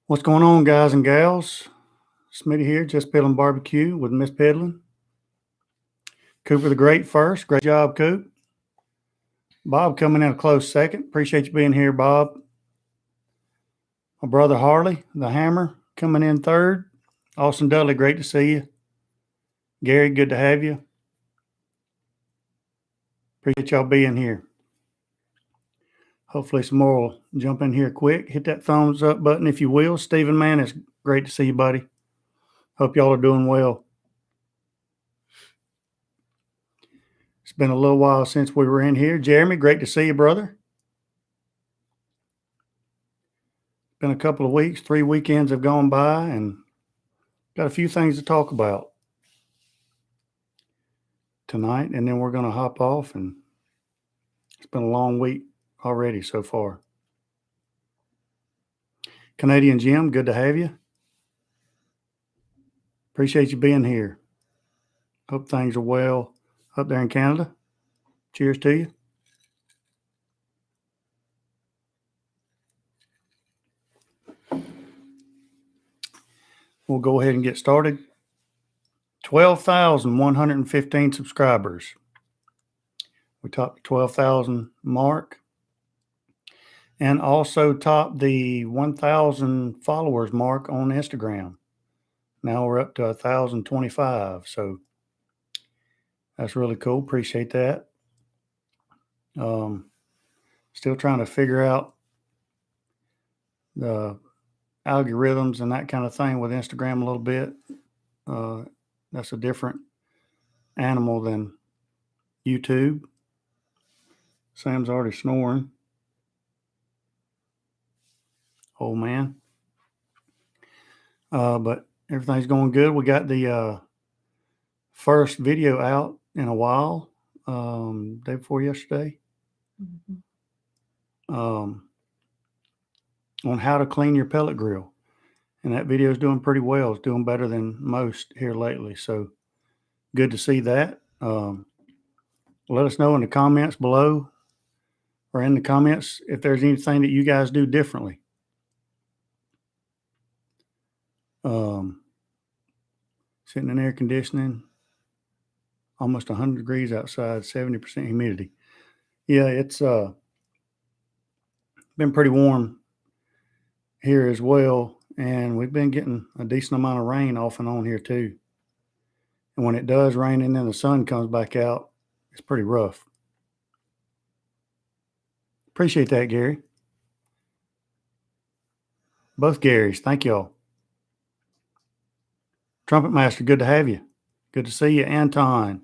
What's going on, guys and gals? Smitty here, Jus Piddlin BBQ with Miss Piddlin. Cooper the Great first. Great job, Coop. Bob coming in a close second. Appreciate you being here, Bob. My brother Harley, the Hammer, coming in third. Austin Dudley, great to see you. Gary, good to have you. Appreciate y'all being here. Hopefully some more will jump in here quick. Hit that thumbs up button if you will. Stephen, man, it's great to see you, buddy. Hope y'all are doing well. It's been a little while since we were in here. Jeremy, great to see you, brother. Been a couple of weeks. 3 weekends have gone by and got a few things to talk about tonight, and then we're going to hop off, and it's been a long week already so far. Canadian Jim, good to have you. Appreciate you being here. Hope things are well up there in Canada. Cheers to you. We'll go ahead and get started. 12,115 subscribers. We topped the 12,000 mark and also topped the 1,000 followers mark on Instagram. Now we're up to 1,025. So that's really cool. Appreciate that. Still trying to figure out the algorithms and that kind of thing with Instagram a little bit. That's a different animal than YouTube. Sam's already snoring. Old man. But everything's going good. We got the first video out in a while, day before yesterday, on how to clean your pellet grill. And that video is doing pretty well. It's doing better than most here lately. So good to see that. Let us know in the comments below or in the comments if there's anything that you guys do differently. Sitting in air conditioning, almost 100 degrees outside, 70% humidity. Yeah, it's been pretty warm here as well, and we've been getting a decent amount of rain off and on here too. And when it does rain and then the sun comes back out, it's pretty rough. Appreciate that, Gary. Both Garys, thank y'all. Trumpet Master, good to have you. Good to see you. Anton,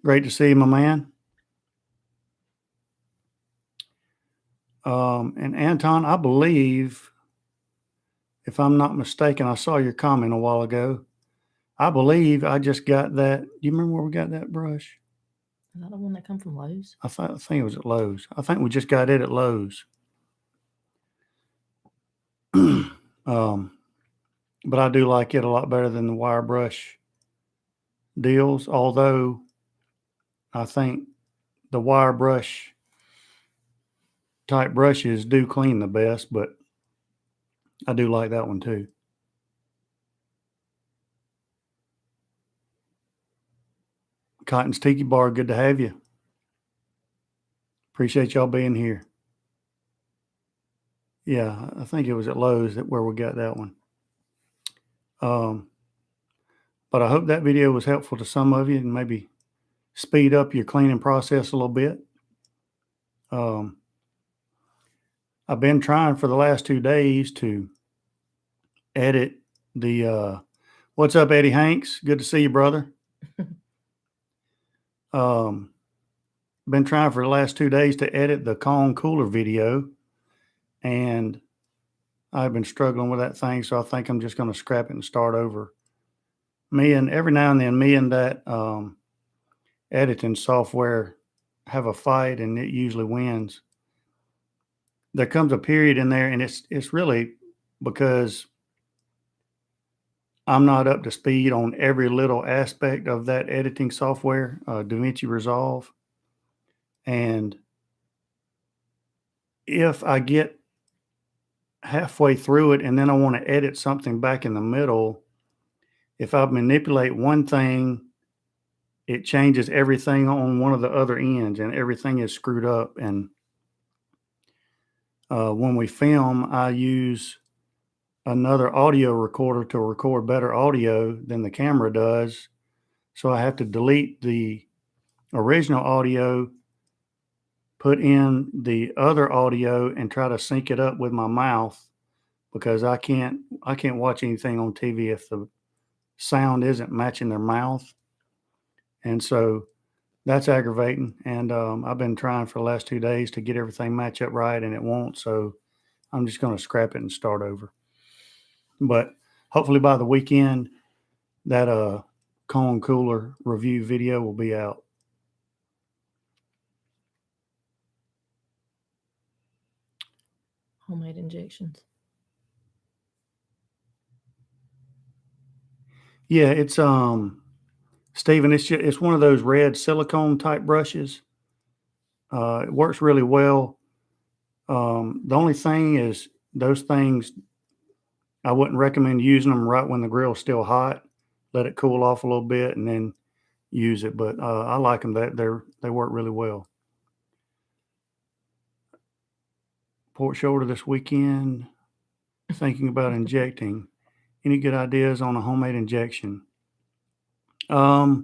great to see you, my man. And Anton, I believe, if I'm not mistaken, I saw your comment a while ago. I believe I just got that. Do you remember where we got that brush? Is that the one that come from Lowe's? I think it was at Lowe's. I think we just got it at Lowe's. But I do like it a lot better than the wire brush deals, although I think the wire brush type brushes do clean the best, but I do like that one too. Cotton's Tiki Bar, good to have you. Appreciate y'all being here. Yeah, I think it was at Lowe's where we got that one. But I hope that video was helpful to some of you and maybe speed up your cleaning process a little bit. I've been trying for the last 2 days to edit the what's up, Eddie Hanks? Good to see you, brother. Been trying for the last 2 days to edit the Kong cooler video, and I've been struggling with that thing, so I think I'm just going to scrap it and start over. Every now and then, me and that editing software have a fight, and it usually wins. There comes a period in there, and it's really because I'm not up to speed on every little aspect of that editing software, DaVinci Resolve. And if I get halfway through it and then I want to edit something back in the middle, if I manipulate one thing, it changes everything on one of the other ends and everything is screwed up. And when we film, I use another audio recorder to record better audio than the camera does. So I have to delete the original audio, put in the other audio, and try to sync it up with my mouth, because I can't watch anything on TV if the sound isn't matching their mouth. And so that's aggravating. And I've been trying for the last 2 days to get everything match up right, and it won't. So I'm just going to scrap it and start over. But hopefully by the weekend, that cone cooler review video will be out. Homemade injections. Yeah, it's Stephen, it's one of those red silicone type brushes. It works really well. The only thing is those things, I wouldn't recommend using them right when the grill's still hot. Let it cool off a little bit and then use it. But I like them. They work really well. Port shoulder this weekend. Thinking about injecting. Any good ideas on a homemade injection? To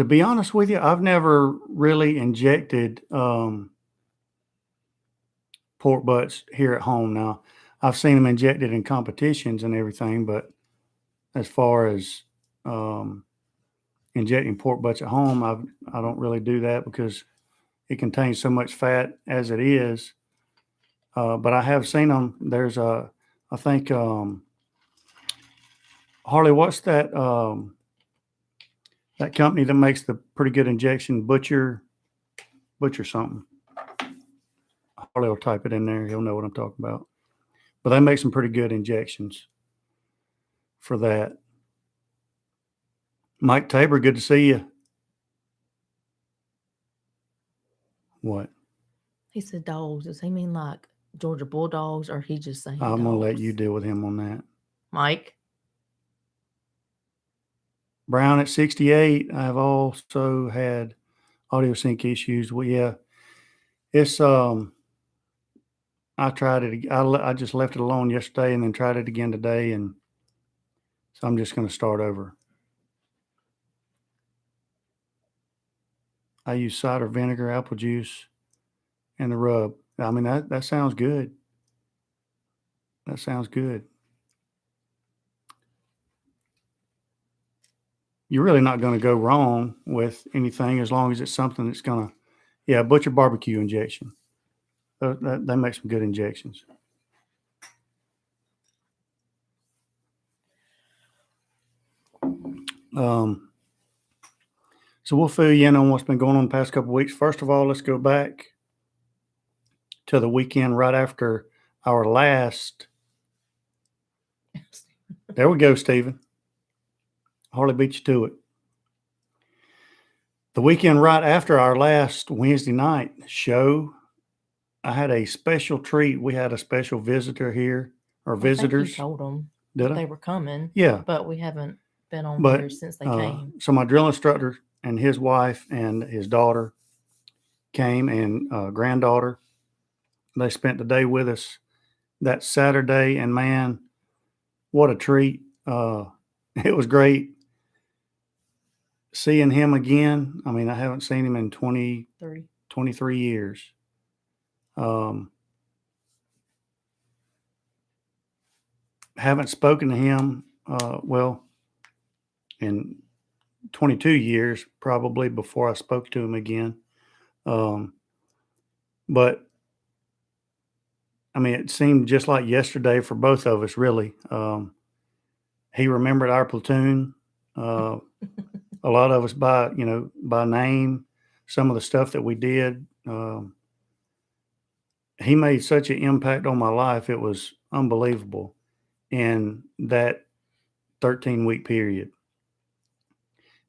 be honest with you, I've never really injected pork butts here at home. Now, I've seen them injected in competitions and everything, but as far as injecting pork butts at home, I don't really do that because it contains so much fat as it is. But I have seen them. There's I think Harley, what's that that company that makes the pretty good injection? Butcher something. Harley will type it in there. He'll know what I'm talking about. But they make some pretty good injections for that. Mike Tabor, good to see you. What? He said dogs. Does he mean like Georgia Bulldogs, or he just saying I'm going to let dogs? you deal with him on that. Mike? Brown at 68. I've also had audio sync issues. Well, yeah, it's I tried it. I just left it alone yesterday and then tried it again today, and so I'm just going to start over. I use cider vinegar, apple juice, and the rub. I mean, that sounds good. That sounds good. You're really not going to go wrong with anything as long as it's something that's going to, yeah, Butcher barbecue injection. They make some good injections. So we'll fill you in on what's been going on the past couple of weeks. First of all, let's go back to the weekend right after our last. There we go, Stephen. Hardly beat you to it. The weekend right after our last Wednesday night show, I had a special treat. We had a special visitor here, or visitors. I think you told them Did I? they were coming. Yeah. But we haven't been on But, here since they came. So my drill instructor and his wife and his daughter came, and granddaughter. They spent the day with us that Saturday, and man, what a treat. It was great seeing him again. I mean, I haven't seen him in 23 years. Haven't spoken to him, in 22 years, probably, before I spoke to him again. But I mean, it seemed just like yesterday for both of us, really. He remembered our platoon. A lot of us by name, some of the stuff that we did. He made such an impact on my life. It was unbelievable in that 13-week period.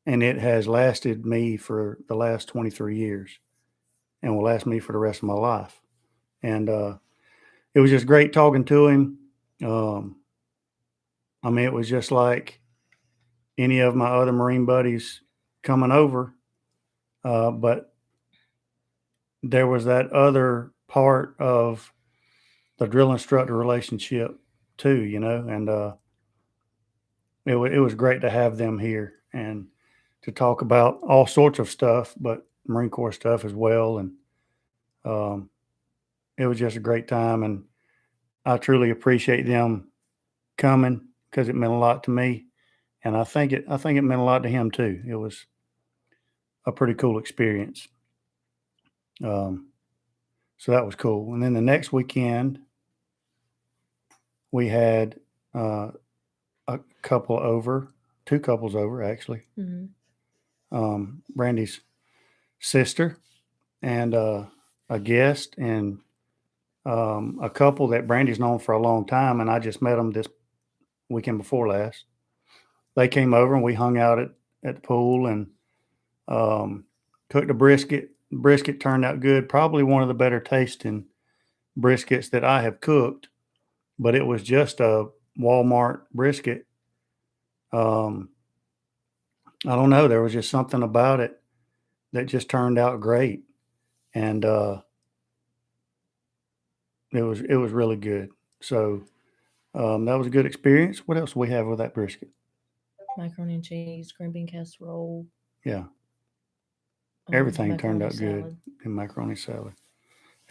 And it has lasted me for the last 23 years and will last me for the rest of my life. And it was just great talking to him. I mean, it was just like any of my other Marine buddies coming over, but there was that other part of the drill instructor relationship too, and it was great to have them here and to talk about all sorts of stuff, but Marine Corps stuff as well. And um, it was just a great time, and I truly appreciate them coming because it meant a lot to me, and I think it meant a lot to him too. It was a pretty cool experience. Um, so that was cool. And then the next weekend, we had a couple over, two couples over actually. Brandy's sister and a guest, and a couple that Brandy's known for a long time, and I just met them this weekend before last. They came over and we hung out at the pool and cooked a brisket. Brisket turned out good, probably one of the better tasting briskets that I have cooked, but it was just a Walmart brisket. I don't know, there was just something about it that just turned out great, and it was really good. So that was a good experience. What else do we have with that brisket? Macaroni and cheese, green bean casserole. Yeah, everything turned macaroni out good salad, in macaroni salad.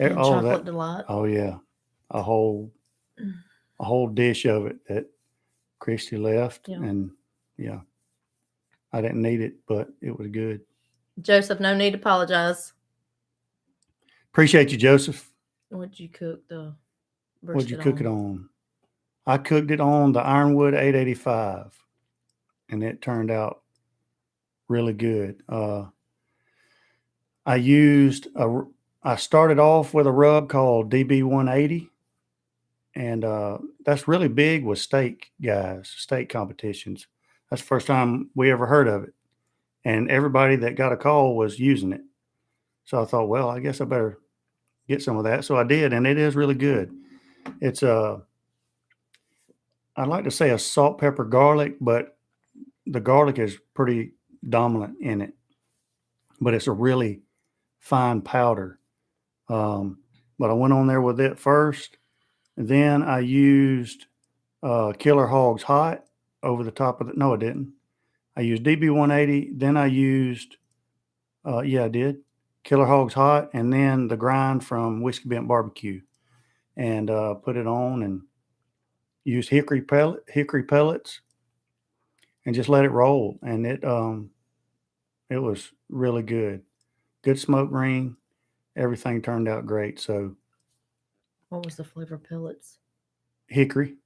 and All of chocolate that. delight. Oh yeah, a whole dish of it that Christy left, Yeah. and yeah, I didn't need it, but it was good. Joseph, no need to apologize. Appreciate you, Joseph. What'd you cook the What'd you brisket cook it on? on? I cooked it on the Ironwood 885, and it turned out really good. I started off with a rub called DB 180, and that's really big with steak guys, steak competitions. That's the first time we ever heard of it, and everybody that got a call was using it. So I thought, well, I guess I better get some of that. So I did, and it is really good. It's I'd like to say a salt, pepper, garlic, but the garlic is pretty dominant in it. But it's a really fine powder. But I went on there with it first. And then I used Killer Hogs Hot over the top of it. No, I didn't. I used DB 180. Then I used, yeah, I did. Killer Hogs Hot. And then the grind from Whiskey Bent Barbecue. And put it on and used hickory pellets and just let it roll. And it was really good. Good smoke ring. Everything turned out great. So What was the flavor pellets? hickory.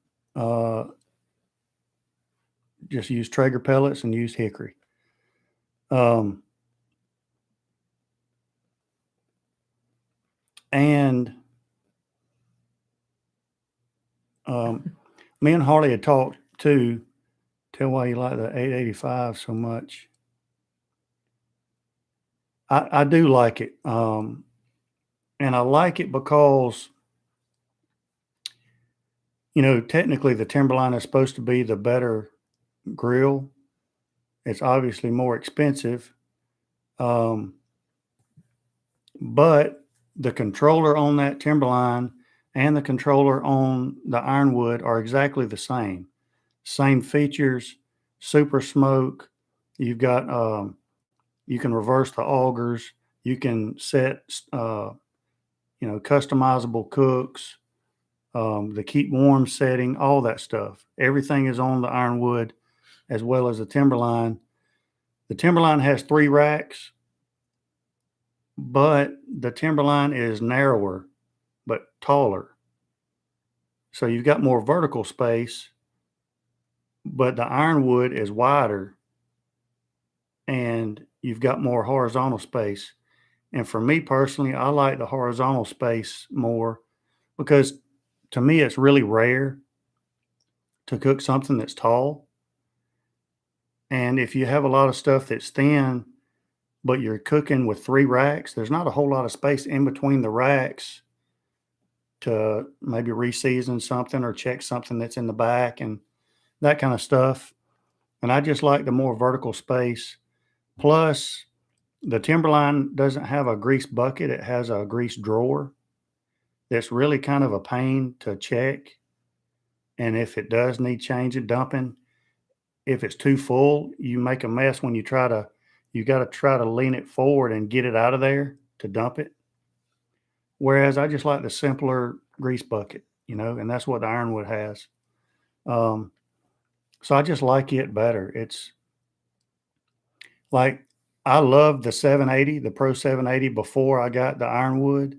Just use Traeger pellets and use hickory. And me and Harley had talked too. Tell why you like the 885 so much. I do like it. And I like it because, technically the Timberline is supposed to be the better grill. It's obviously more expensive. But the controller on that Timberline and the controller on the Ironwood are exactly the same. Same features, super smoke. You've got, you can reverse the augers. You can set, customizable cooks, the keep warm setting, all that stuff. Everything is on the Ironwood as well as the Timberline. The Timberline has 3 racks, but the Timberline is narrower but taller. So you've got more vertical space, but the Ironwood is wider and you've got more horizontal space. And for me personally, I like the horizontal space more because to me it's really rare to cook something that's tall. And if you have a lot of stuff that's thin, but you're cooking with 3 racks, there's not a whole lot of space in between the racks to maybe re-season something or check something that's in the back and that kind of stuff. And I just like the more vertical space. Plus, the Timberline doesn't have a grease bucket. It has a grease drawer that's really kind of a pain to check. And if it does need changing, dumping, if it's too full, you make a mess when you got to try to lean it forward and get it out of there to dump it. Whereas I just like the simpler grease bucket, and that's what the Ironwood has. So I just like it better. It's like I loved the 780, the Pro 780 before I got the Ironwood.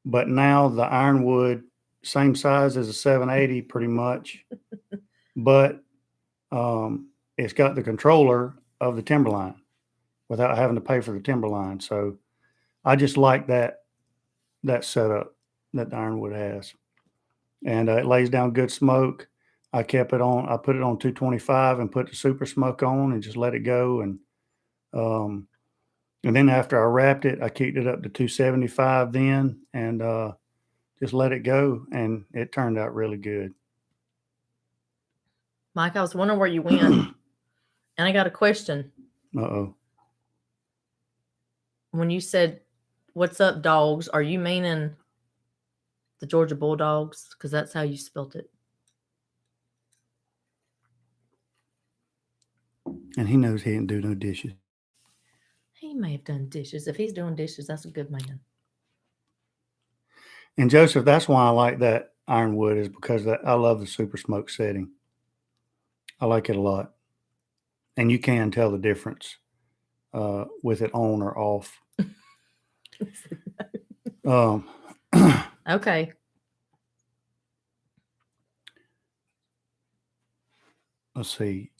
But now the Ironwood, same size as a 780 pretty much. But it's got the controller of the Timberline without having to pay for the Timberline. So I just like that setup that the Ironwood has. And it lays down good smoke. I put it on 225 and put the super smoke on and just let it go. And then after I wrapped it, I kicked it up to 275 then and just let it go. And it turned out really good. Mike, I was wondering where you went. And I got a question. Uh-oh. When you said, "What's up, dogs?" Are you meaning the Georgia Bulldogs? Because that's how you spelt it. And he knows he didn't do no dishes. He may have done dishes. If he's doing dishes, that's a good man. And Joseph, that's why I like that Ironwood, is because I love the super smoke setting. I like it a lot. And you can tell the difference with it on or off. Okay. Let's see.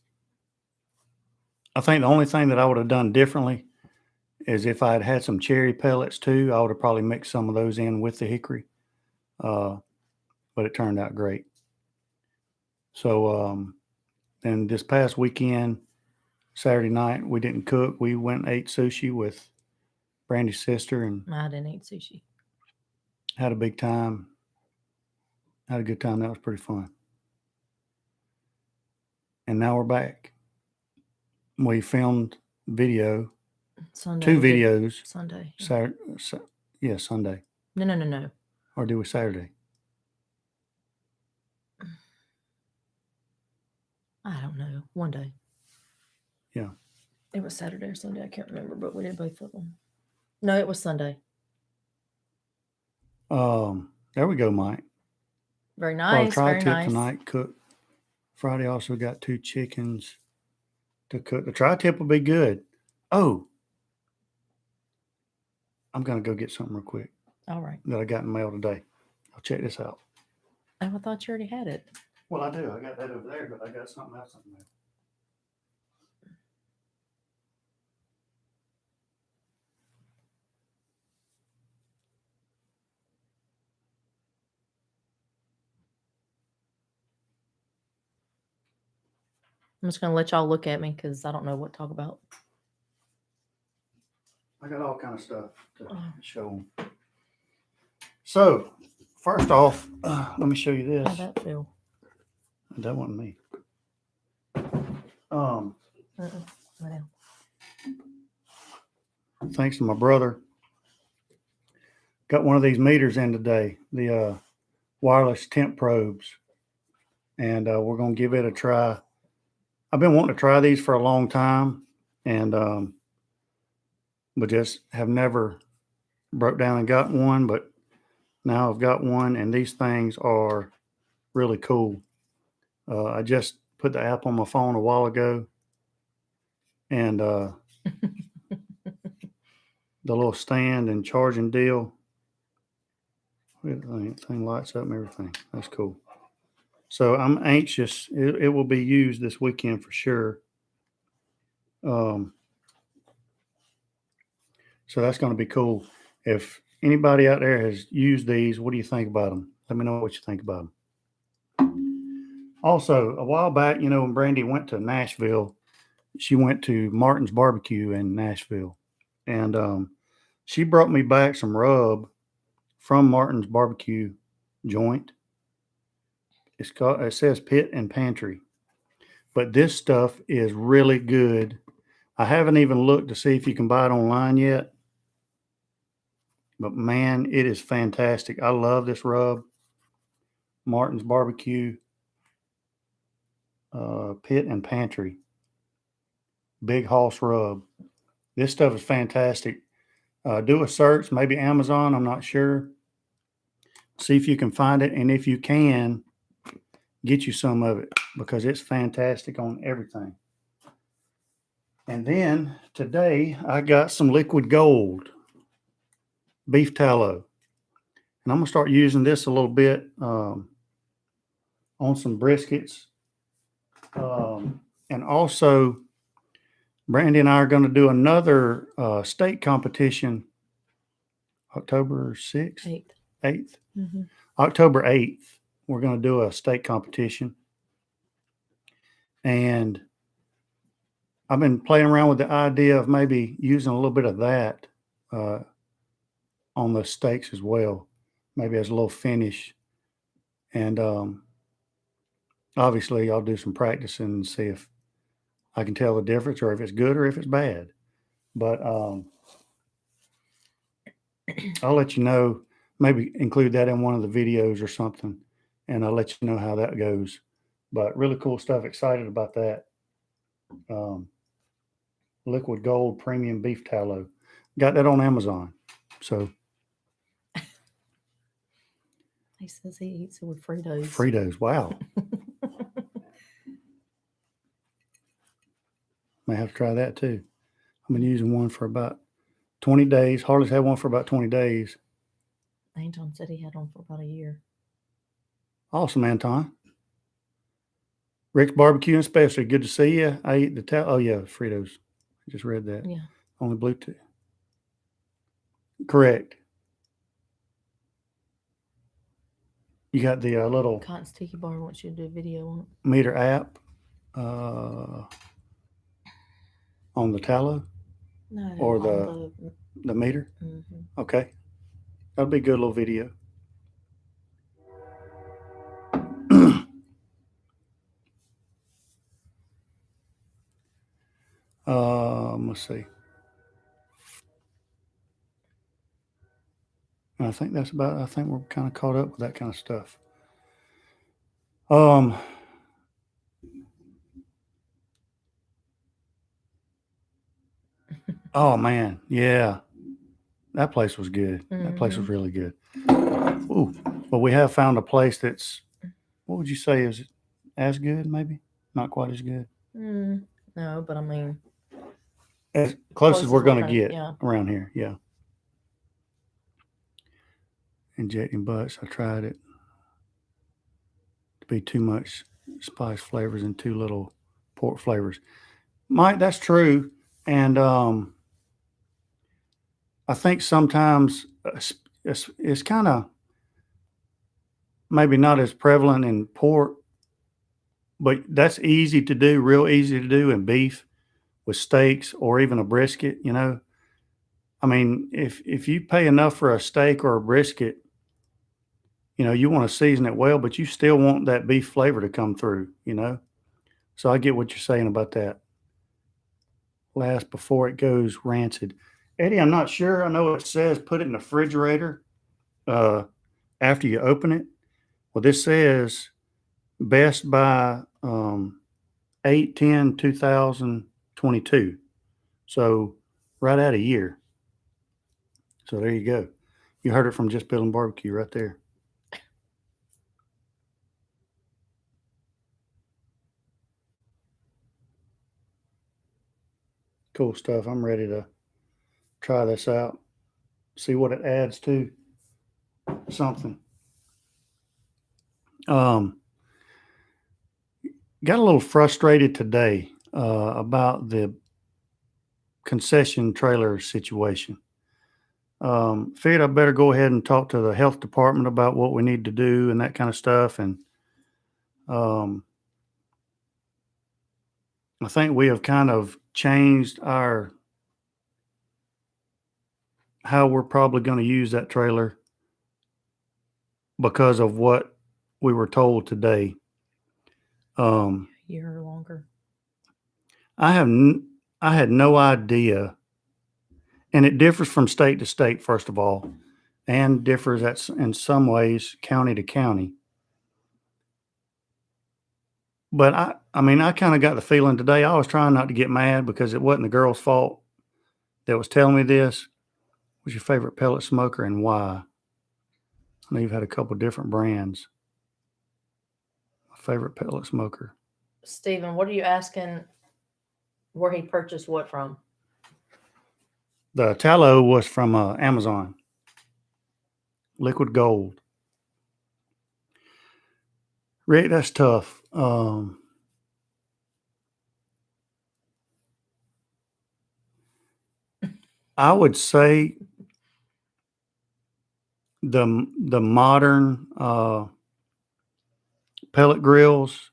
I think the only thing that I would have done differently is if I had had some cherry pellets too, I would have probably mixed some of those in with the hickory. But it turned out great. So then this past weekend, Saturday night, we didn't cook. We went and ate sushi with Brandy's sister and I didn't eat sushi. had a big time. Had a good time. That was pretty fun. And now we're back. We filmed video, Sunday. 2 videos. Sunday. Saturday, Sunday. No. Or do we Saturday? I don't know. One day. Yeah. It was Saturday or Sunday. I can't remember, but we did both of them. No, it was Sunday. There we go, Mike. Very nice. For our very tri-tip nice. tonight, cook. Friday also got 2 chickens to cook. The tri-tip will be good. Oh, I'm going to go get something real quick. All right. That I got in the mail today. I'll check this out. Oh, I thought you already had it. Well, I do. I got that over there, but I got something else in there. I'm just going to let y'all look at me because I don't know what to talk about. I got all kind of stuff to show them. So, first off, let me show you this. How'd that feel? That wasn't me. Well, Thanks to my brother, got one of these meters in today, the wireless temp probes, and we're going to give it a try. I've been wanting to try these for a long time, and but just have never broke down and got one, but now I've got one, and these things are really cool. I just put the app on my phone a while ago, and the little stand and charging deal. The thing lights up and everything. That's cool. So I'm anxious. It will be used this weekend for sure. So that's going to be cool. If anybody out there has used these, what do you think about them? Let me know what you think about them. Also, a while back, when Brandy went to Nashville, she went to Martin's Barbecue in Nashville, and she brought me back some rub from Martin's barbecue joint. It says pit and pantry, but this stuff is really good. I haven't even looked to see if you can buy it online yet, but man, it is fantastic. I love this rub. Martin's barbecue, pit and pantry, big hoss rub. This stuff is fantastic. Do a search, maybe Amazon, I'm not sure. See if you can find it, and if you can, get you some of it because it's fantastic on everything. And then today I got some liquid gold beef tallow, and I'm gonna start using this a little bit on some briskets, and also Brandy and I are going to do another steak competition October 6th, 8th. Mm-hmm. October 8th, we're going to do a steak competition. And I've been playing around with the idea of maybe using a little bit of that on the steaks as well, maybe as a little finish. And obviously, I'll do some practicing and see if I can tell the difference or if it's good or if it's bad. But I'll let you know, maybe include that in one of the videos or something, and I'll let you know how that goes. But really cool stuff. Excited about that. Liquid gold premium beef tallow. Got that on Amazon. So He says he eats it with Fritos. Fritos. Wow. May have to try that too. I've been using one for about 20 days. Harley's had one for about 20 days. Anton said he had one for about a year. Awesome, Anton. Rick's Barbecue and Specialty. Good to see you. I eat the oh yeah, Fritos. I just read that. Yeah. Only Bluetooth. Correct. You got the little Cotton's Tiki Bar wants you to do a video on it. meter app on the tallow? No, or on the meter? Mm-hmm. Okay. That'll be a good little video. Let's see. I think that's about. I think we're kind of caught up with that kind of stuff. Oh man, yeah, that place was good. Mm-hmm. That place was really good. Ooh, but we have found a place that's. What would you say is as good? Maybe not quite as good. No, but I mean, as close as we're going to get around here. Yeah. Injecting butts. I tried it. To be too much spice flavors and too little pork flavors. Mike, that's true. And I think sometimes it's kind of maybe not as prevalent in pork, but that's easy to do, real easy to do in beef with steaks or even a brisket, you know. I mean, if you pay enough for a steak or a brisket, you know, you want to season it well, but you still want that beef flavor to come through, you know. So I get what you're saying about that. Last before it goes rancid. Eddie, I'm not sure. I know it says put it in the refrigerator after you open it. Well, this says best by 8/10/2022. So right at a year. So there you go. You heard it from Jus Piddlin BBQ right there. Cool stuff. I'm ready to try this out. See what it adds to something. Got a little frustrated today about the concession trailer situation. Figured I better go ahead and talk to the health department about what we need to do and that kind of stuff. And I think we have kind of changed how we're probably going to use that trailer because of what we were told today. A year or longer. I had no idea, and it differs from state to state, first of all, and differs in some ways county to county. But I mean, I kind of got the feeling today. I was trying not to get mad because it wasn't the girl's fault that was telling me this. What's your favorite pellet smoker and why? I know you've had a couple different brands. My favorite pellet smoker. Stephen, what are you asking where he purchased what from? The tallow was from Amazon. Liquid gold. Rick, that's tough. I would say the modern pellet grills.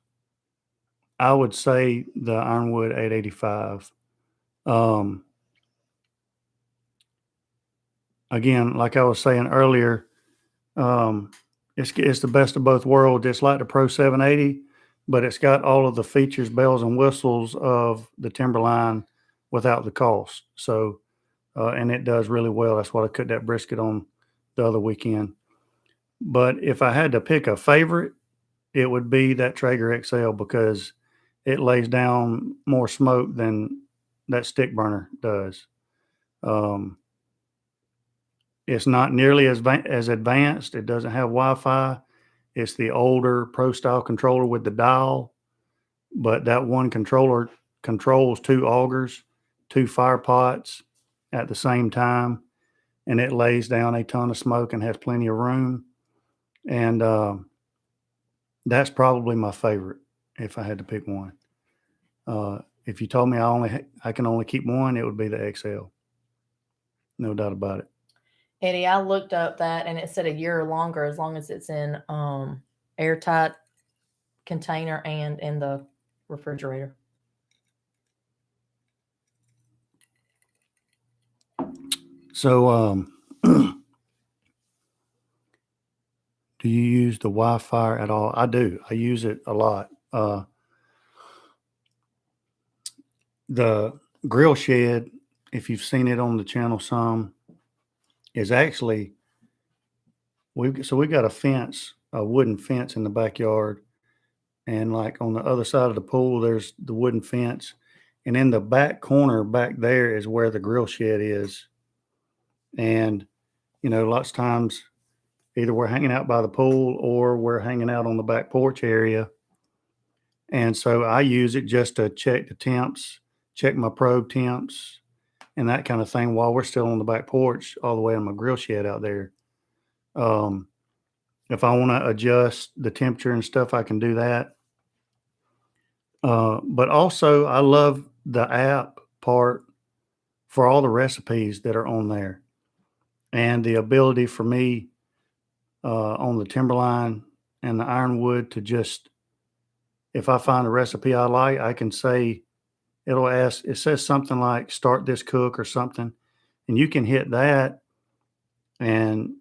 I would say the Ironwood 885. Again, like I was saying earlier, it's the best of both worlds. It's like the Pro 780, but it's got all of the features, bells and whistles of the Timberline without the cost. So, and it does really well. That's what I cooked that brisket on the other weekend. But if I had to pick a favorite, it would be that Traeger XL because it lays down more smoke than that stick burner does. It's not nearly as advanced. It doesn't have Wi-Fi. It's the older Pro style controller with the dial, but that one controller controls 2 augers, 2 fire pots at the same time, and it lays down a ton of smoke and has plenty of room. And that's probably my favorite if I had to pick one. If you told me I can only keep one, it would be the XL. No doubt about it. Eddie, I looked up that and it said a year or longer as long as it's in airtight container and in the refrigerator. So, do you use the Wi-Fi at all? I do. I use it a lot. The grill shed, if you've seen it on the channel some, is actually we've got a fence, a wooden fence in the backyard, and like on the other side of the pool, there's the wooden fence, and in the back corner back there is where the grill shed is. And lots of times either we're hanging out by the pool or we're hanging out on the back porch area. And so I use it just to check the temps, check my probe temps, and that kind of thing while we're still on the back porch, all the way on my grill shed out there. If I want to adjust the temperature and stuff, I can do that. But also, I love the app part for all the recipes that are on there, and the ability for me on the Timberline and the Ironwood to just, if I find a recipe I like, I can say, it says something like start this cook or something, and you can hit that and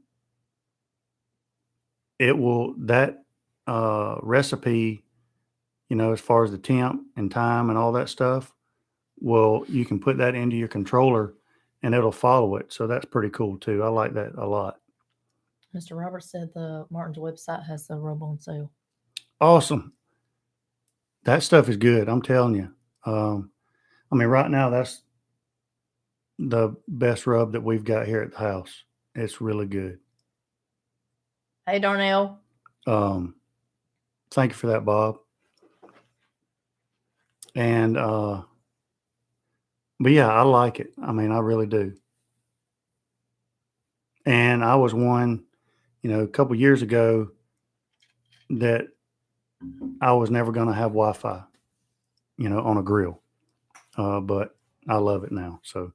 it will, that recipe, as far as the temp and time and all that stuff, well, you can put that into your controller and it'll follow it. So that's pretty cool too. I like that a lot. Mr. Roberts said the Martin's website has the rub on sale. Awesome. That stuff is good. I'm telling you. I mean, right now, that's the best rub that we've got here at the house. It's really good. Hey, Darnell. Thank you for that, Bob. And, but yeah, I like it. I mean, I really do. And I was one, a couple years ago that I was never going to have Wi-Fi, on a grill. But I love it now. So,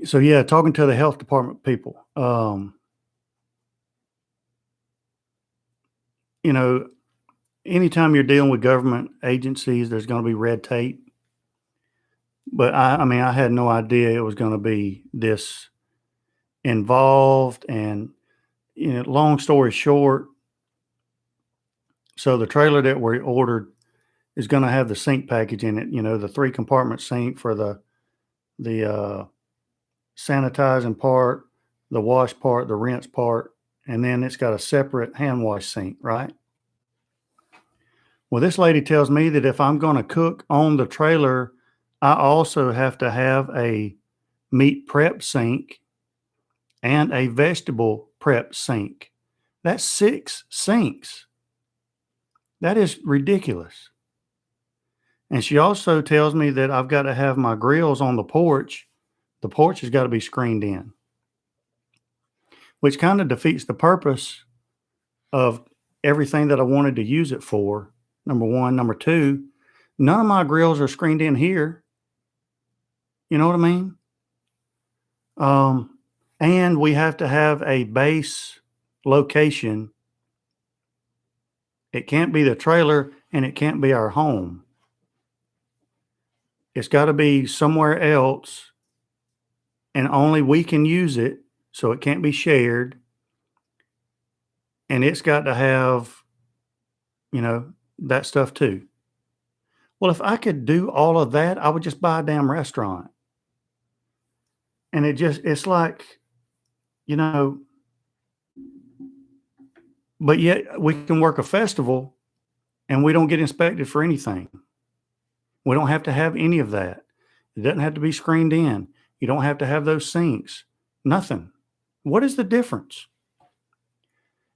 so yeah, talking to the health department people, you know, anytime you're dealing with government agencies, there's going to be red tape. But I mean, I had no idea it was going to be this involved. And, long story short, so the trailer that we ordered is going to have the sink package in it, the 3-compartment sink for the sanitizing part, the wash part, the rinse part, and then it's got a separate hand wash sink, right? Well, this lady tells me that if I'm going to cook on the trailer, I also have to have a meat prep sink and a vegetable prep sink. That's 6 sinks. That is ridiculous. And she also tells me that I've got to have my grills on the porch. The porch has got to be screened in, which kind of defeats the purpose of everything that I wanted to use it for. Number one. Number two, none of my grills are screened in here. You know what I mean? And we have to have a base location. It can't be the trailer and it can't be our home. It's got to be somewhere else and only we can use it, so it can't be shared. And it's got to have, that stuff too. Well, if I could do all of that, I would just buy a damn restaurant. And it's like, but yet we can work a festival and we don't get inspected for anything. We don't have to have any of that. It doesn't have to be screened in. You don't have to have those sinks. Nothing. What is the difference?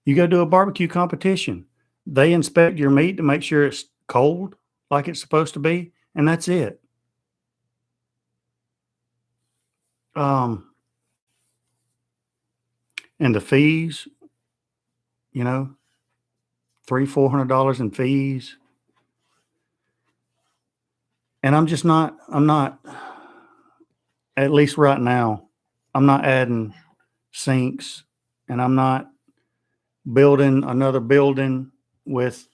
You go to a barbecue competition. They inspect your meat to make sure it's cold like it's supposed to be, and that's it. And the fees, $300-$400 in fees. And I'm not, at least right now, I'm not adding sinks and I'm not building another building with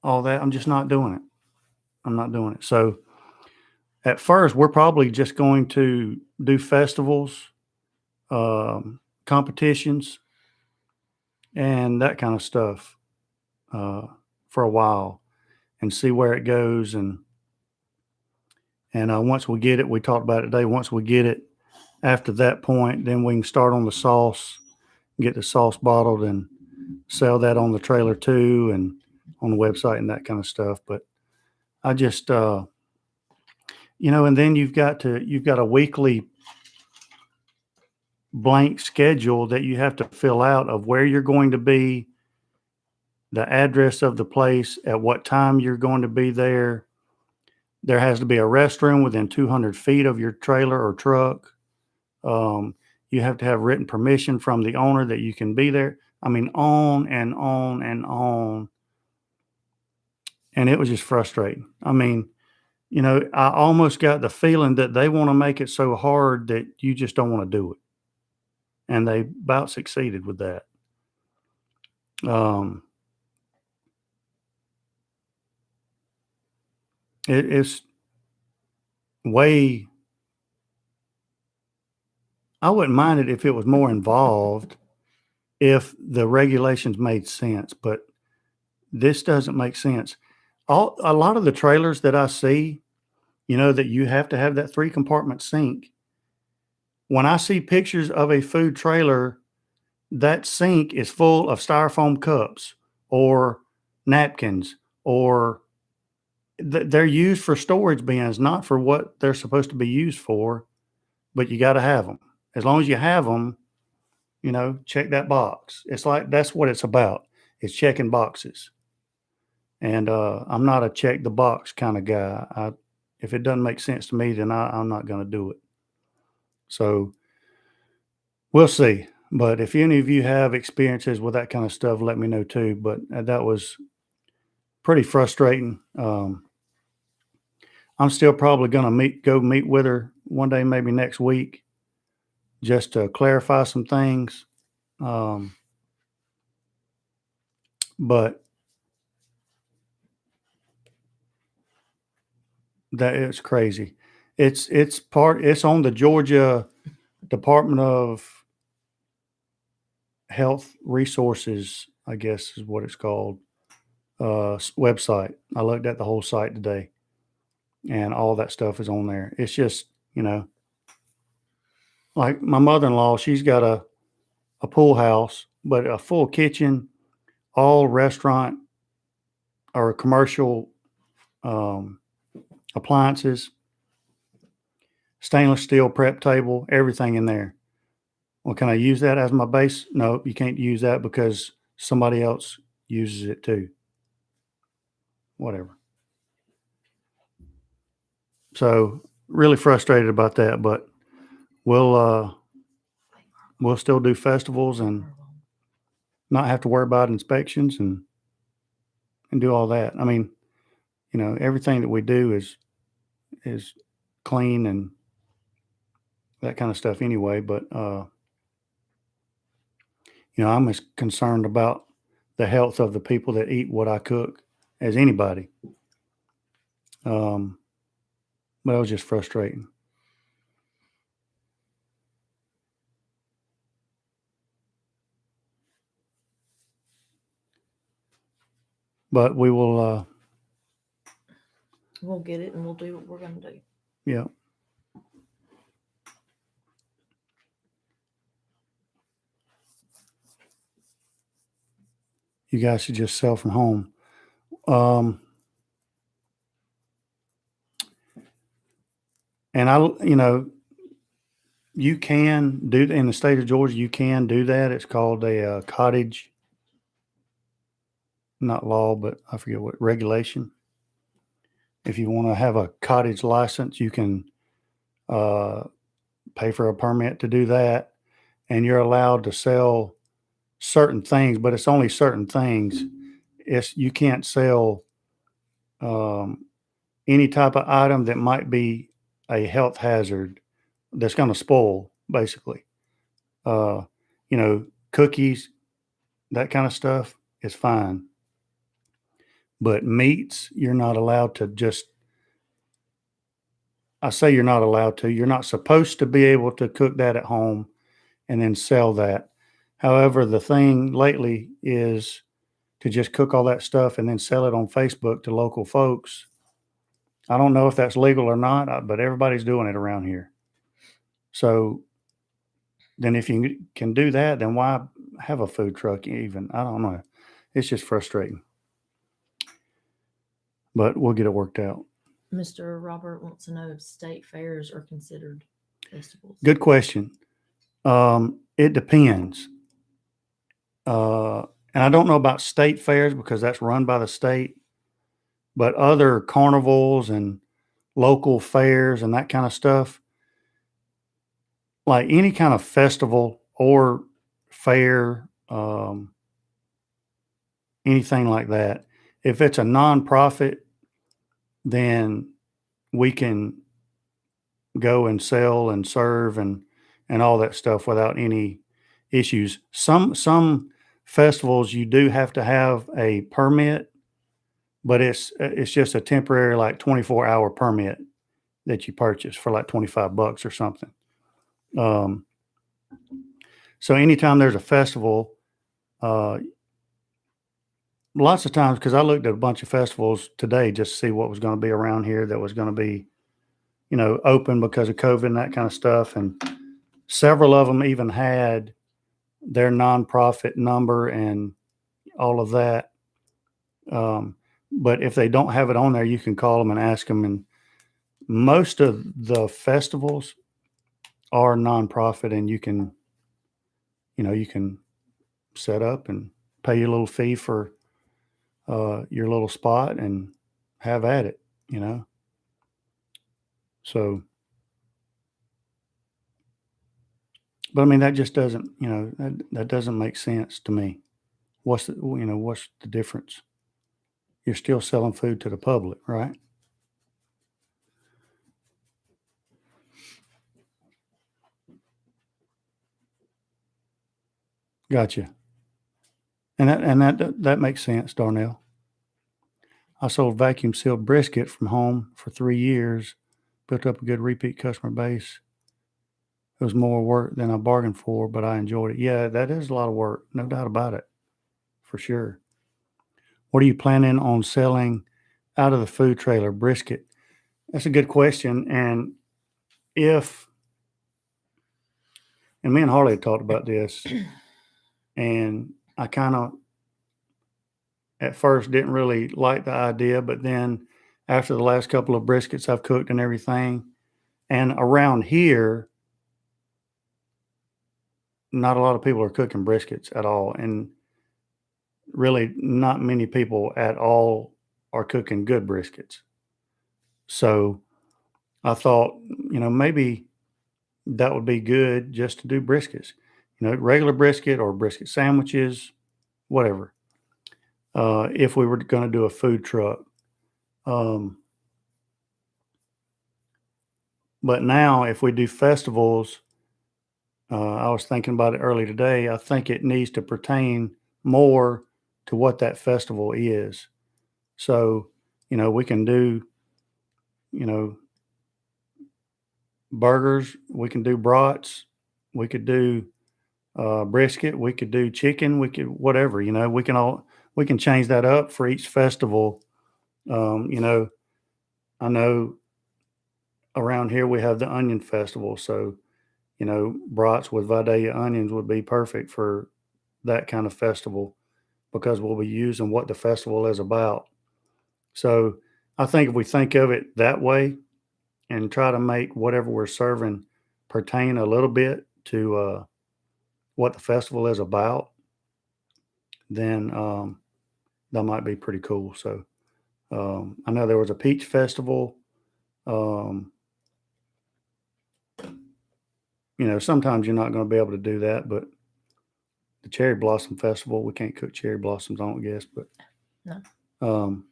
all that. I'm just not doing it. I'm not doing it. So at first, we're probably just going to do festivals, competitions, and that kind of stuff for a while and see where it goes. And once we get it, we talked about it today. Once we get it, after that point, then we can start on the sauce, get the sauce bottled and sell that on the trailer too and on the website and that kind of stuff. But I just, and then you've got a weekly blank schedule that you have to fill out of where you're going to be, the address of the place, at what time you're going to be there. There has to be a restroom within 200 feet of your trailer or truck. You have to have written permission from the owner that you can be there. I mean, on and on and on. And it was just frustrating. I mean, I almost got the feeling that they want to make it so hard that you just don't want to do it. And they about succeeded with that. It's way, I wouldn't mind it if it was more involved, if the regulations made sense, but this doesn't make sense. A lot of the trailers that I see, that you have to have that 3-compartment sink. When I see pictures of a food trailer, that sink is full of styrofoam cups or napkins, or they're used for storage bins, not for what they're supposed to be used for, but you got to have them. As long as you have them, check that box. It's like, that's what it's about. It's checking boxes. And I'm not a check the box kind of guy. If it doesn't make sense to me, then I'm not going to do it. So we'll see. But if any of you have experiences with that kind of stuff, let me know too. But that was pretty frustrating. I'm still probably going to go meet with her one day, maybe next week, just to clarify some things. but that is crazy. It's on the Georgia Department of Health Resources, I guess is what it's called, website. I looked at the whole site today, and all that stuff is on there. It's just, like my mother-in-law, she's got a pool house, but a full kitchen, all restaurant or commercial appliances, stainless steel prep table, everything in there. Well, can I use that as my base? No, you can't use that because somebody else uses it too. Whatever. So really frustrated about that, but we'll still do festivals and not have to worry about inspections and do all that. I mean, everything that we do is clean and that kind of stuff anyway, but I'm as concerned about the health of the people that eat what I cook as anybody. But it was just frustrating. But we will we'll get it and we'll do what we're going to do. Yeah. You guys should just sell from home. And you can do in the state of Georgia, you can do that. It's called a cottage, not law, but I forget what regulation. If you want to have a cottage license, you can pay for a permit to do that, and you're allowed to sell certain things, but it's only certain things. You can't sell any type of item that might be a health hazard that's going to spoil, basically. Cookies, that kind of stuff is fine. But meats, you're not allowed to I say you're not allowed to. You're not supposed to be able to cook that at home and then sell that. However, the thing lately is to just cook all that stuff and then sell it on Facebook to local folks. I don't know if that's legal or not, but everybody's doing it around here. So then if you can do that, then why have a food truck even? I don't know. It's just frustrating. But we'll get it worked out. Mr. Robert wants to know if state fairs are considered festivals. Good question. It depends. And I don't know about state fairs because that's run by the state, but other carnivals and local fairs and that kind of stuff, like any kind of festival or fair, anything like that, if it's a nonprofit, then we can go and sell and serve and all that stuff without any issues. Some festivals you do have to have a permit, but it's just a temporary like 24-hour permit that you purchase for like $25 or something. So anytime there's a festival, lots of times, because I looked at a bunch of festivals today just to see what was going to be around here that was going to be, open because of COVID and that kind of stuff. And several of them even had their nonprofit number and all of that. But if they don't have it on there, you can call them and ask them. And most of the festivals are nonprofit, and you can set up and pay your little fee for your little spot and have at it, So, but I mean, that just doesn't, that doesn't make sense to me. What's the difference? You're still selling food to the public, right? Gotcha. And that makes sense, Darnell. I sold vacuum sealed brisket from home for 3 years, built up a good repeat customer base. It was more work than I bargained for, but I enjoyed it. Yeah, that is a lot of work, no doubt about it, for sure. What are you planning on selling out of the food trailer? Brisket. That's a good question. And me and Harley had talked about this, and I kind of at first didn't really like the idea, but then after the last couple of briskets I've cooked and everything, and around here, not a lot of people are cooking briskets at all. And really not many people at all are cooking good briskets. So I thought, maybe that would be good just to do briskets, regular brisket or brisket sandwiches, whatever. If we were going to do a food truck. But now if we do festivals, I was thinking about it early today. I think it needs to pertain more to what that festival is. So, we can do, burgers, we can do brats, we could do brisket, we could do chicken, we could whatever, we can change that up for each festival. I know around here we have the onion festival, so brats with Vidalia onions would be perfect for that kind of festival because we'll be using what the festival is about. So I think if we think of it that way and try to make whatever we're serving pertain a little bit to what the festival is about, then that might be pretty cool. So I know there was a peach festival. Sometimes you're not going to be able to do that, but the cherry blossom festival, we can't cook cherry blossoms, I don't guess, but No.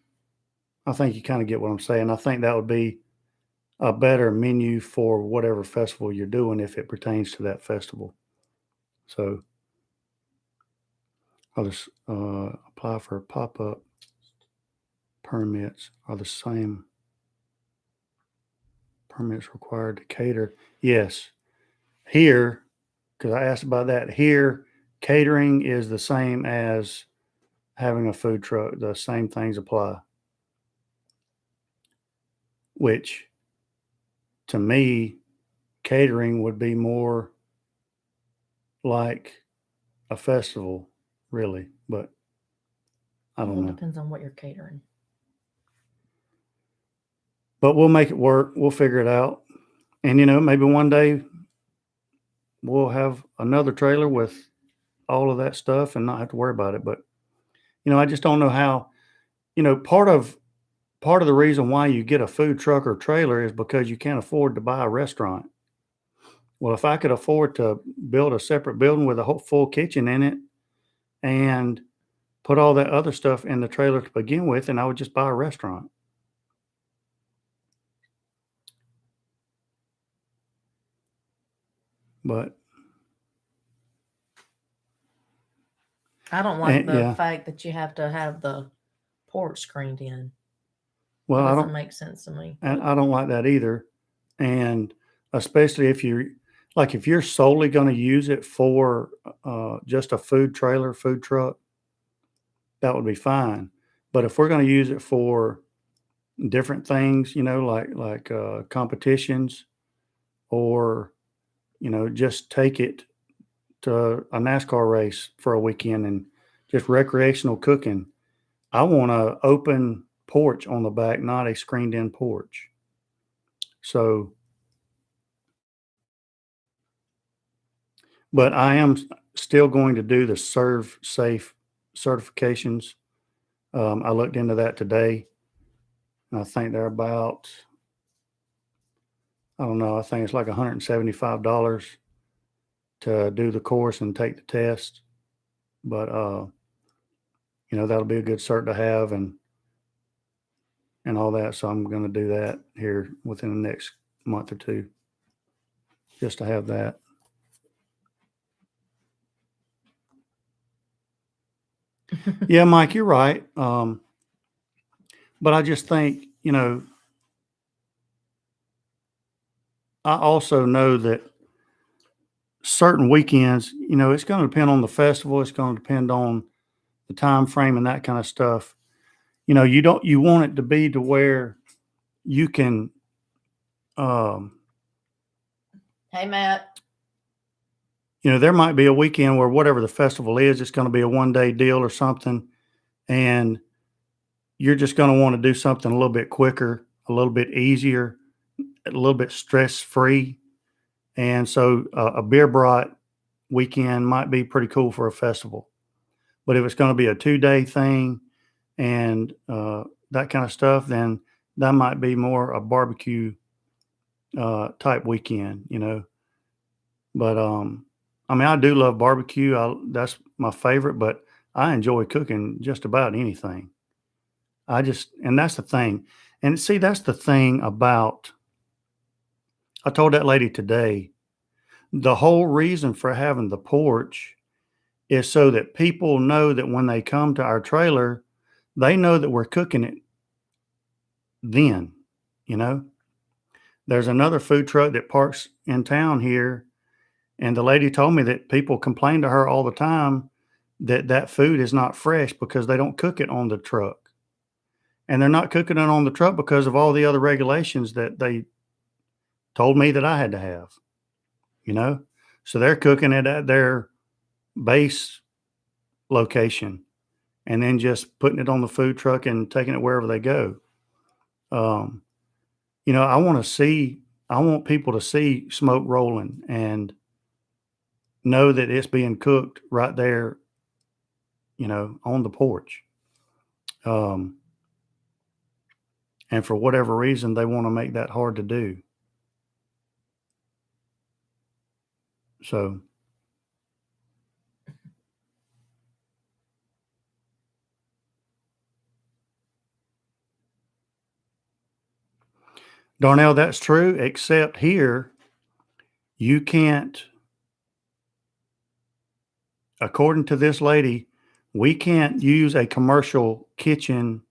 I think you kind of get what I'm saying. I think that would be a better menu for whatever festival you're doing if it pertains to that festival. So I'll just apply for pop-up permits are the same permits required to cater. Yes. Here, because I asked about that, here catering is the same as having a food truck. The same things apply. Which to me, catering would be more like a festival, really, but I don't know. Depends on what you're catering. But we'll make it work. We'll figure it out. And maybe one day we'll have another trailer with all of that stuff and not have to worry about it. But I just don't know how. Part of the reason why you get a food truck or trailer is because you can't afford to buy a restaurant. Well, if I could afford to build a separate building with a whole full kitchen in it and put all that other stuff in the trailer to begin with, and I would just buy a restaurant. But I don't like the fact that you have to have the porch screened in. Well, it doesn't make sense to me. And I don't like that either. And especially if you're solely going to use it for just a food trailer, food truck, that would be fine. But if we're going to use it for different things, like competitions, or just take it to a NASCAR race for a weekend and just recreational cooking, I want an open porch on the back, not a screened in porch. So, but I am still going to do the Serve Safe certifications. I looked into that today, and I think they're about, I don't know, I think it's like $175 to do the course and take the test. But that'll be a good cert to have and all that. So I'm going to do that here within the next month or two, just to have that. Yeah, Mike, you're right. But I just think, I also know that certain weekends, it's going to depend on the festival. It's going to depend on the time frame and that kind of stuff. You want it to be to where you can, um, Hey, Matt. there might be a weekend where whatever the festival is, it's going to be a 1 day deal or something. And you're just going to want to do something a little bit quicker, a little bit easier, a little bit stress free. And so a beer brought weekend might be pretty cool for a festival. But if it's going to be a 2 day thing and that kind of stuff, then that might be more a barbecue type weekend. But I mean, I do love barbecue. That's my favorite, but I enjoy cooking just about anything. And that's the thing. And see, that's the thing about, I told that lady today, the whole reason for having the porch is so that people know that when they come to our trailer, they know that we're cooking it then, you know. There's another food truck that parks in town here, and the lady told me that people complain to her all the time that that food is not fresh because they don't cook it on the truck. And they're not cooking it on the truck because of all the other regulations that they told me that I had to have, you know. So they're cooking it at their base location and then just putting it on the food truck and taking it wherever they go. Um, I want people to see smoke rolling and know that it's being cooked right there, on the porch. Um, and for whatever reason, they want to make that hard to do. So, Darnell, that's true, except here, you can't, according to this lady, we can't use a commercial kitchen.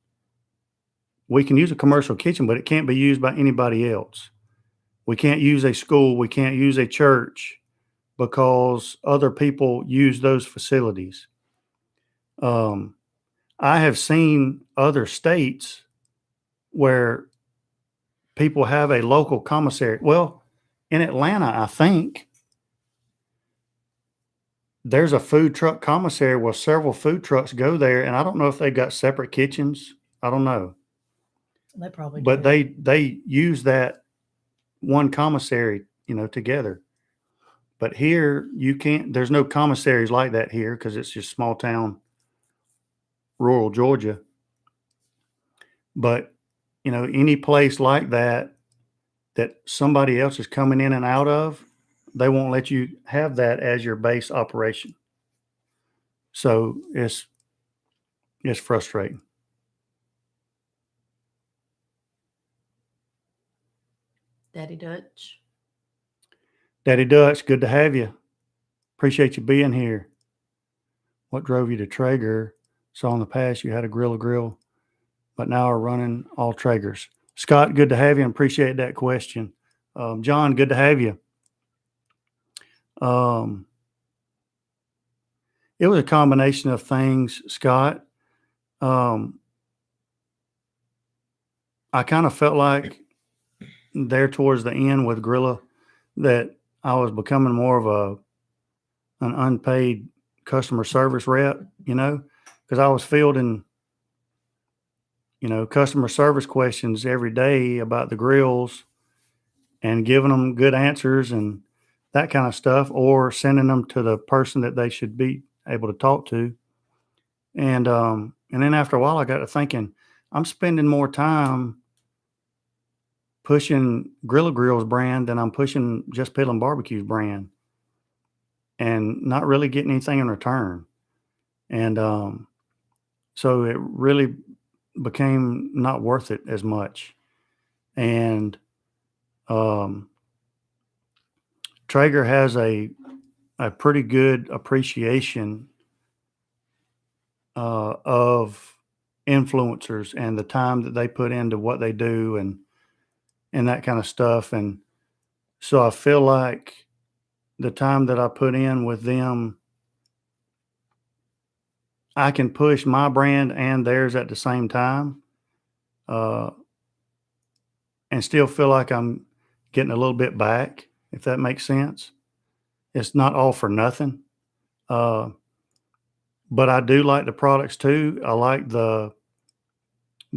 We can use a commercial kitchen, but it can't be used by anybody else. We can't use a school. We can't use a church because other people use those facilities. Um, I have seen other states where people have a local commissary. Well, in Atlanta, I think there's a food truck commissary where several food trucks go there, and I don't know if they got separate kitchens. I don't know, They probably but do. they use that one commissary, together. But here you can't. There's no commissaries like that here because it's just small town, rural Georgia. But any place like that somebody else is coming in and out of, they won't let you have that as your base operation. So it's frustrating. Daddy Dutch. Daddy Dutch, good to have you. Appreciate you being here. What drove you to Traeger? Saw in the past you had a grill, but now are running all Traegers. Scott, good to have you and appreciate that question. John, good to have you. Um, it was a combination of things, Scott. Um, I kind of felt like there towards the end with Grilla that I was becoming more of an unpaid customer service rep, because I was fielding, customer service questions every day about the grills and giving them good answers and that kind of stuff, or sending them to the person that they should be able to talk to. And then after a while, I got to thinking, I'm spending more time pushing Grilla Grill's brand than I'm pushing Jus Piddlin BBQ's brand, and not really getting anything in return. And so it really became not worth it as much. And um, Traeger has a pretty good appreciation of influencers and the time that they put into what they do and that kind of stuff. And so I feel like the time that I put in with them, I can push my brand and theirs at the same time, uh, and still feel like I'm getting a little bit back, if that makes sense. It's not all for nothing. Uh, but I do like the products too. I like the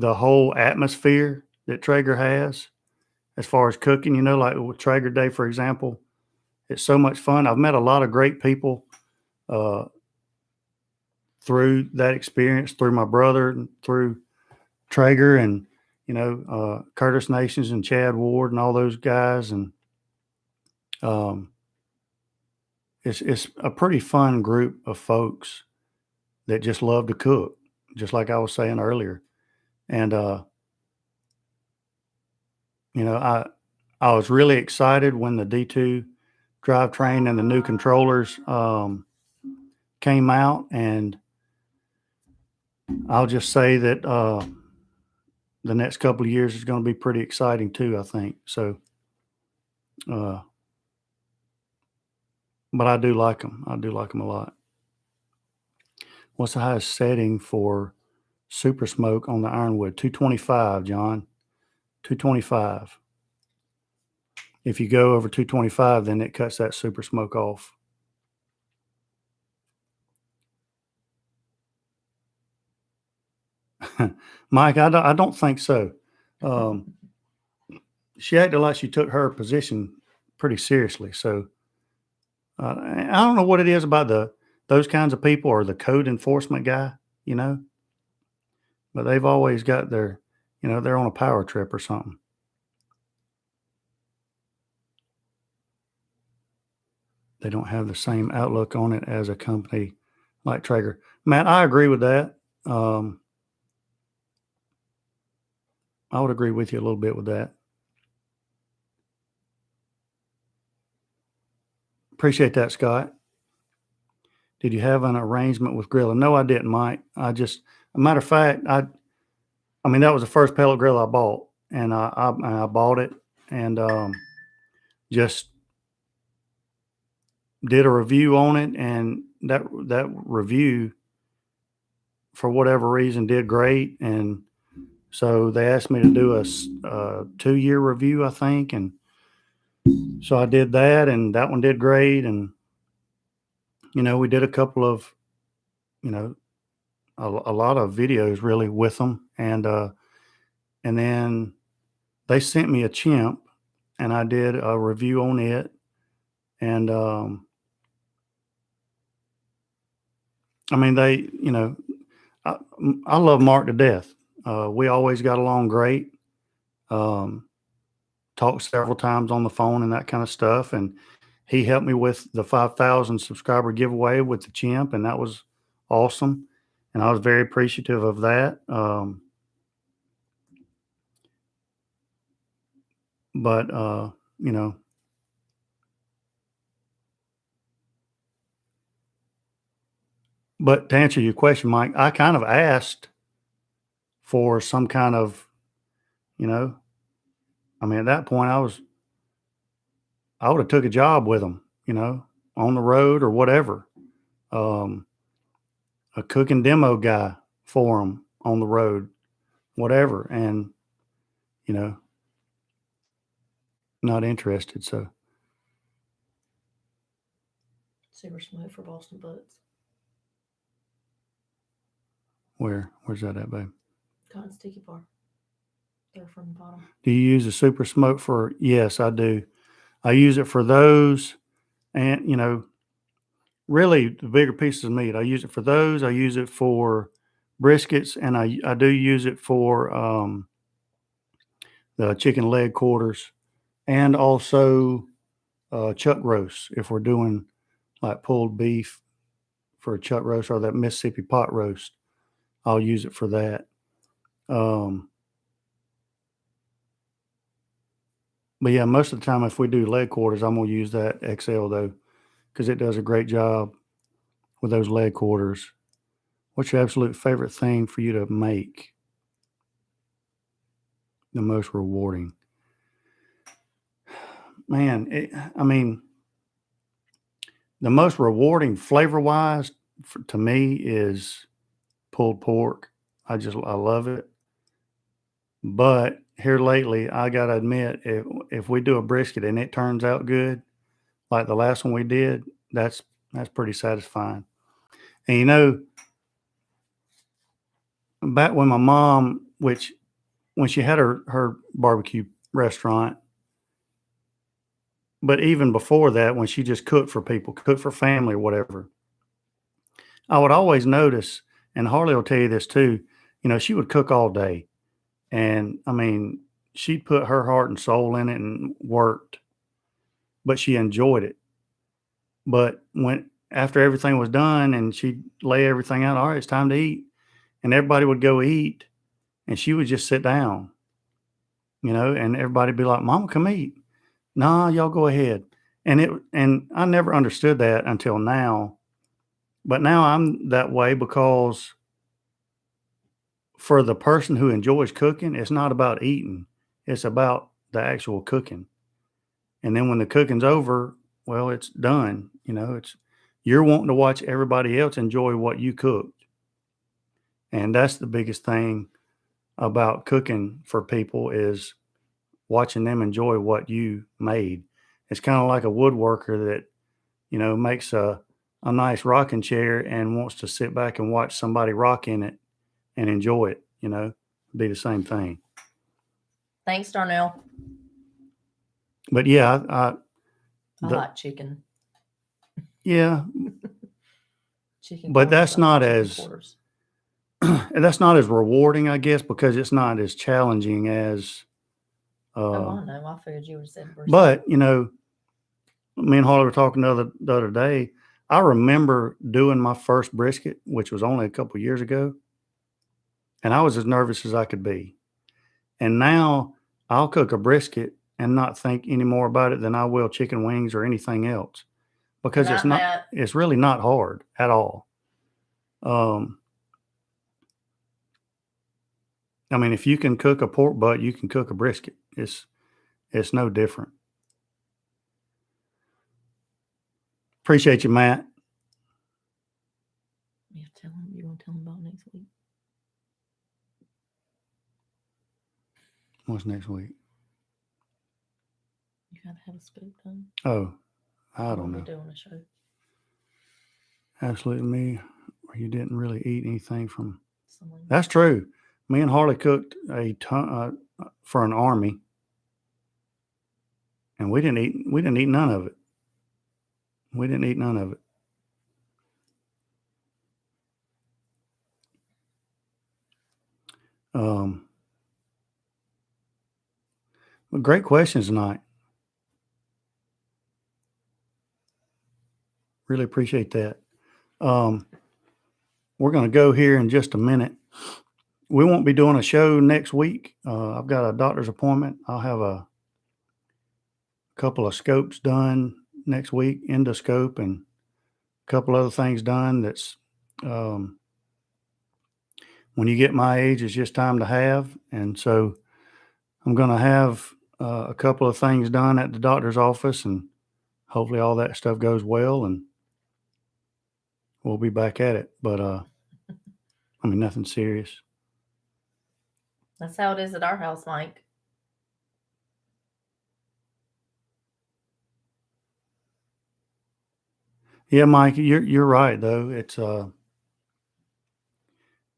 whole atmosphere that Traeger has as far as cooking, like with Traeger Day, for example. It's so much fun. I've met a lot of great people uh, through that experience, through my brother, and through Traeger, and Curtis Nations and Chad Ward and all those guys, and um, it's a pretty fun group of folks that just love to cook, just like I was saying earlier. And I was really excited when the D2 drivetrain and the new controllers came out, and I'll just say that the next couple of years is going to be pretty exciting too, I think. So, but I do like them. I do like them a lot. What's the highest setting for super smoke on the Ironwood? 225, John. 225. If you go over 225, then it cuts that super smoke off. Mike, I don't think so. She acted like she took her position pretty seriously. So I don't know what it is about those kinds of people or the code enforcement guy, but they've always got they're on a power trip or something. They don't have the same outlook on it as a company like Traeger. Matt, I agree with that. I would agree with you a little bit with that. Appreciate that, Scott. Did you have an arrangement with grilling? No, I didn't, Mike. A matter of fact, I mean, that was the first pellet grill I bought, and I bought it and just did a review on it, and that review, for whatever reason, did great, and so they asked me to do a 2-year review, I think, and so I did that, and that one did great, and we did a couple of a lot of videos really with them, and then they sent me a chimp, and I did a review on it, and I mean, I love Mark to death. We always got along great. Talked several times on the phone and that kind of stuff. And he helped me with the 5,000 subscriber giveaway with the chimp, and that was awesome. And I was very appreciative of that. But but to answer your question, Mike, I kind of asked for some kind of, I mean, at that point I would have took a job with them, on the road or whatever. A cooking demo guy for them on the road, whatever. And, not interested. So Super smoke for Boston butts. where's that at, babe? Cotton sticky bar. They're from the bottom. Do you use a super smoke for? Yes, I do. I use it for those, and really the bigger pieces of meat. I use it for those. I use it for briskets, and I do use it for the chicken leg quarters, and also chuck roasts if we're doing like pulled beef for a chuck roast or that Mississippi pot roast. I'll use it for that. But yeah, most of the time if we do leg quarters, I'm gonna use that XL though, because it does a great job with those leg quarters What's your absolute favorite thing for you to make? The most rewarding? Man, I mean, the most rewarding flavor-wise to me is pulled pork. I love it. But here lately, I gotta admit, if we do a brisket and it turns out good, like the last one we did, that's pretty satisfying. And you know, back when my mom, when she had her barbecue restaurant, but even before that, when she just cooked for people, cooked for family or whatever, I would always notice, and Harley will tell you this too, she would cook all day. And I mean, she put her heart and soul in it and worked, but she enjoyed it. But when after everything was done and she'd lay everything out, all right, it's time to eat. And everybody would go eat and she would just sit down, and everybody'd be like, Mama, come eat. Nah, y'all go ahead. And I never understood that until now. But now I'm that way because for the person who enjoys cooking, it's not about eating. It's about the actual cooking. And then when the cooking's over, well, it's done. You're wanting to watch everybody else enjoy what you cooked. And that's the biggest thing about cooking for people is watching them enjoy what you made. It's kind of like a woodworker that, makes a nice rocking chair and wants to sit back and watch somebody rock in it and enjoy it, be the same thing. Thanks, Darnell. But yeah, I like chicken. Yeah. Chicken. But that's not as rewarding, I guess, because it's not as challenging as I know. I figured you would have said brisket. But, me and Harley were talking the other day. I remember doing my first brisket, which was only a couple years ago, and I was as nervous as I could be. And now I'll cook a brisket and not think any more about it than I will chicken wings or anything else, because it's really not hard at all. I mean, if you can cook a pork butt, you can cook a brisket. It's no different. Appreciate you, Matt. You want to tell him about next week? What's next week? You got to have a scoop done. Oh, I don't know. Doing a show. Absolutely, me. You didn't really eat anything from. That's true. Me and Harley cooked a ton for an army, and we didn't eat none of it. We didn't eat none of it. Great questions tonight. Really appreciate that. We're going to go here in just a minute. We won't be doing a show next week. I've got a doctor's appointment. I'll have a couple of scopes done next week, endoscope, and a couple other things done. That's when you get my age, it's just time to have. And so I'm going to have a couple of things done at the doctor's office, and hopefully all that stuff goes well, and we'll be back at it. But I mean, nothing serious. That's how it is at our house, Mike. Yeah, Mike, you're right though. It's not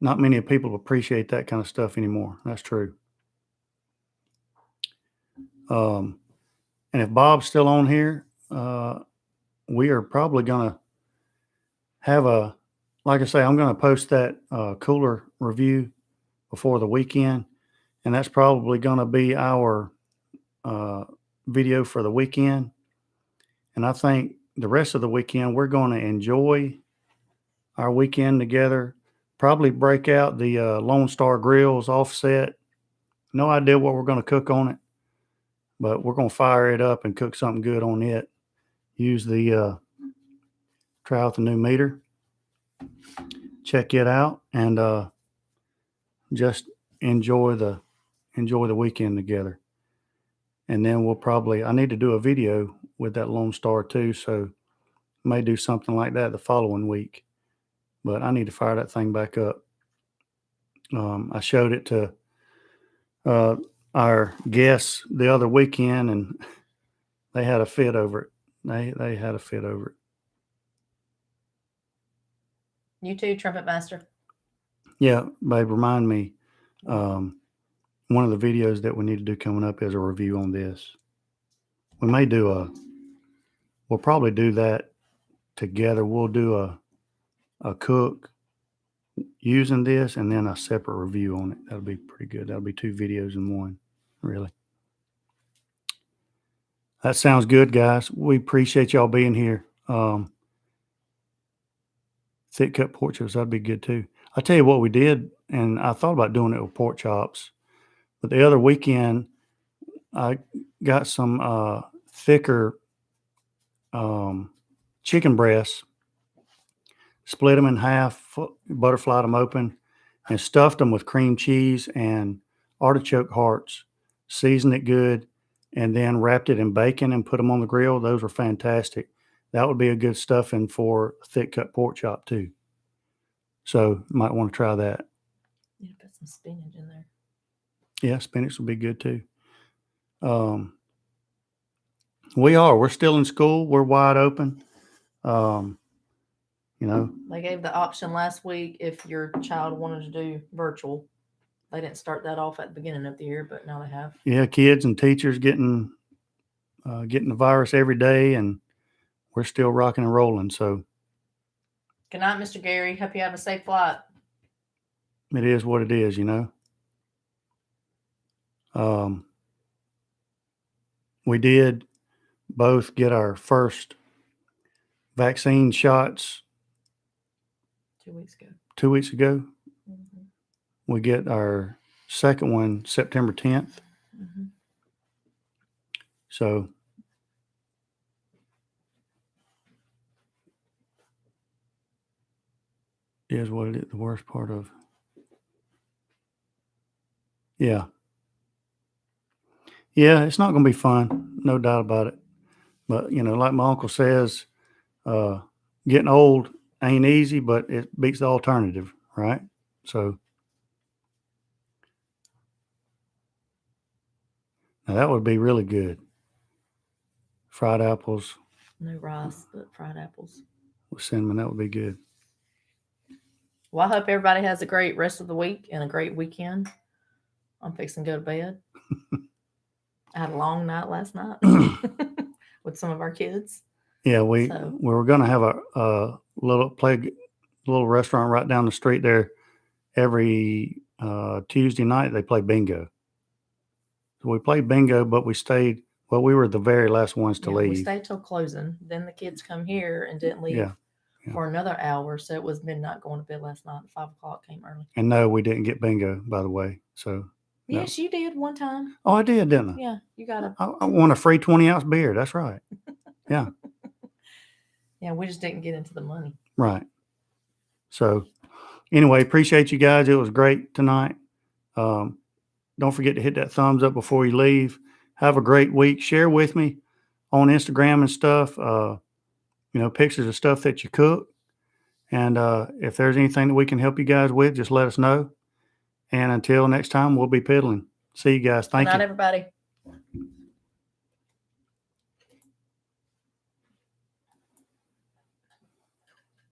many people appreciate that kind of stuff anymore. That's true. And if Bob's still on here, we are probably going to have like I say, I'm going to post that cooler review before the weekend, and that's probably going to be our video for the weekend. And I think the rest of the weekend, we're going to enjoy our weekend together, probably break out the Lone Star Grills offset. No idea what we're going to cook on it, but we're going to fire it up and cook something good on it. Use the try out the new meter. check it out and just enjoy the weekend together. And then I need to do a video with that Lone Star too, so may do something like that the following week. But I need to fire that thing back up. I showed it to our guests the other weekend, and they had a fit over it. They had a fit over it. You too, Trumpet Master. Yeah, babe, remind me. One of the videos that we need to do coming up is a review on this. We'll probably do that together. We'll do a cook using this and then a separate review on it. That'll be pretty good. That'll be 2 videos in one, really. That sounds good, guys. We appreciate y'all being here. Thick cut pork chops, that'd be good too. I'll tell you what we did, and I thought about doing it with pork chops, but the other weekend I got some thicker chicken breasts, split them in half, butterflied them open, and stuffed them with cream cheese and artichoke hearts, seasoned it good, and then wrapped it in bacon and put them on the grill. Those were fantastic. That would be a good stuffing for thick cut pork chop too. So you might want to try that. You put some spinach in there. Yeah, spinach would be good too. We're still in school. We're wide open. They gave the option last week if your child wanted to do virtual. They didn't start that off at the beginning of the year, but now they have. Yeah, kids and teachers getting the virus every day, and we're still rocking and rolling. So good night, Mr. Gary. Hope you have a safe flight. It is what it is, We did both get our first vaccine shots 2 weeks ago. 2 weeks ago. Mm-hmm. We get our second one September 10th. Mm-hmm. So is what it is. The worst part of. Yeah, it's not going to be fun, no doubt about it. But like my uncle says, getting old ain't easy, but it beats the alternative, right? So now that would be really good. Fried apples. No rice, but fried apples with cinnamon. That would be good. Well, I hope everybody has a great rest of the week and a great weekend. I'm fixing to go to bed. I had a long night last night with some of our kids. Yeah, we were going to have a little restaurant right down the street there. Every Tuesday night they play bingo. So we played bingo, but we stayed. Well, we were the very last ones to leave. We stayed till closing. Then the kids come here and didn't leave for another hour. So it was midnight going to bed last night. 5 o'clock came early. And no, we didn't get bingo, by the way. So yes, you did one time. Oh, I did, didn't I? Yeah, you got I won a free 20-ounce beer. That's right. Yeah. Yeah, we just didn't get into the money. Right. So anyway, appreciate you guys. It was great tonight. Don't forget to hit that thumbs up before you leave. Have a great week. Share with me on Instagram and stuff, pictures of stuff that you cook. And if there's anything that we can help you guys with, just let us know. And until next time, we'll be piddling. See you guys. Thank you. Good night, everybody.